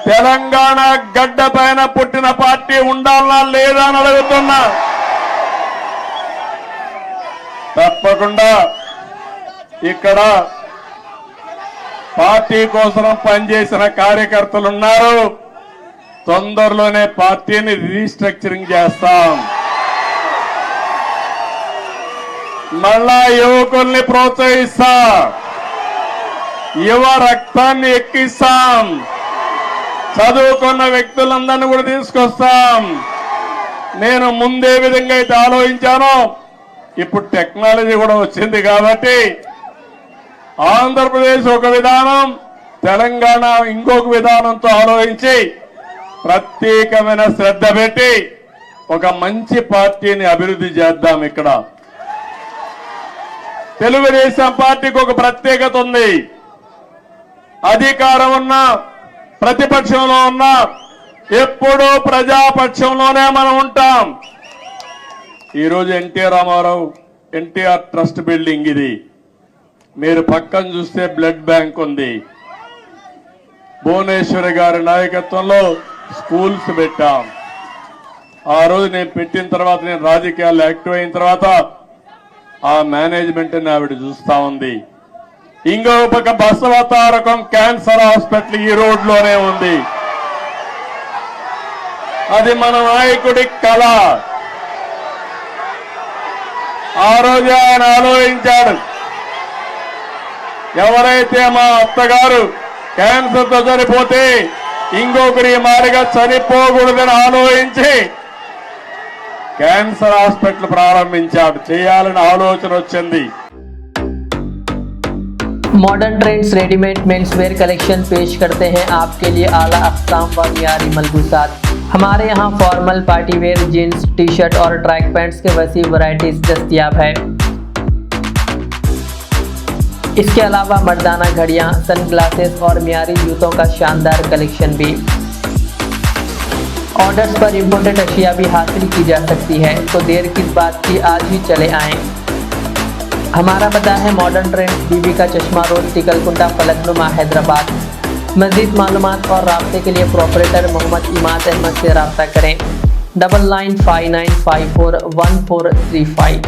తెలంగాణ గడ్డ పైన పుట్టిన పార్టీ ఉండాలా లేదా అని అడుగుతున్నా. తప్పకుండా ఇక్కడ పార్టీ కోసం పనిచేసిన కార్యకర్తలు ఉన్నారు. తొందరలోనే పార్టీని రీస్ట్రక్చరింగ్ చేస్తాం. మళ్ళా యువకుల్ని ప్రోత్సహిస్తాం, యువ రక్తాన్ని ఎక్కిస్తాం, చదువుకున్న వ్యక్తులందరినీ కూడా తీసుకొస్తాం. నేను ముందే విధంగా అయితే ఆలోచించానో ఇప్పుడు టెక్నాలజీ కూడా వచ్చింది కాబట్టి ఆంధ్రప్రదేశ్ ఒక విధానం, తెలంగాణ ఇంకొక విధానంతో ఆలోచించి ప్రత్యేకమైన శ్రద్ధ పెట్టి ఒక మంచి పార్టీని అభివృద్ధి చేద్దాం. ఇక్కడ తెలుగుదేశం పార్టీకి ఒక ప్రత్యేకత ఉంది. అధికారం ఉన్నా ప్రతిపక్షంలో ఉన్నా ఎప్పుడూ ప్రజాపక్షంలోనే మనం ఉంటాం. ఈరోజు ఎన్టీఆర్ ట్రస్ట్ బిల్డింగ్ ఇది. మీరు పక్కన చూస్తే బ్లడ్ బ్యాంక్ ఉంది. భువనేశ్వరి గారి నాయకత్వంలో స్కూల్స్ పెట్టాం. ఆ రోజు నేను పెట్టిన తర్వాత, నేను రాజకీయాల్లో యాక్టివ్ అయిన తర్వాత ఆ మేనేజ్మెంట్ ఆవిడ చూస్తా ఉంది. ఇంకో పక్క బసవతారకం క్యాన్సర్ హాస్పిటల్ ఈ రోడ్లోనే ఉంది. అది మన నాయకుడి కళ. ఆ రోజు ఆయన ఆలోచించాడు, ఎవరైతే మా అత్తగారు క్యాన్సర్తో చనిపోతే ఇంకొకరి మాదిరిగా చనిపోకూడదని ఆలోచించి క్యాన్సర్ హాస్పిటల్ ప్రారంభించాడు. చేయాలని ఆలోచన వచ్చింది. Modern trends readymade men's wear collection पेश करते हैं आपके लिए आला अक़साम व मियारी मलबूसात। हमारे यहाँ formal party wear jeans T shirt और ट्रैक पैंट्स के वसी वैरायटीज दस्तयाब है। इसके अलावा मर्दाना घड़ियाँ, सनग्लासेस और मियारी जूतों का शानदार कलेक्शन भी। ऑर्डर्स पर इम्पोर्टेड अशिया भी हासिल की जा सकती है, तो देर किस बात की, आज ही चले आएँ। हमारा पता है मॉडर्न ट्रेंड्स, बीबी का चश्मा रोड, टिकलकुंडा, फलकनुमा, हैदराबाद। मज़ीद मालूमात और राब्ते के लिए प्रोपरेटर मोहम्मद इमाद अहमद से रब्ता करें। 9959541435।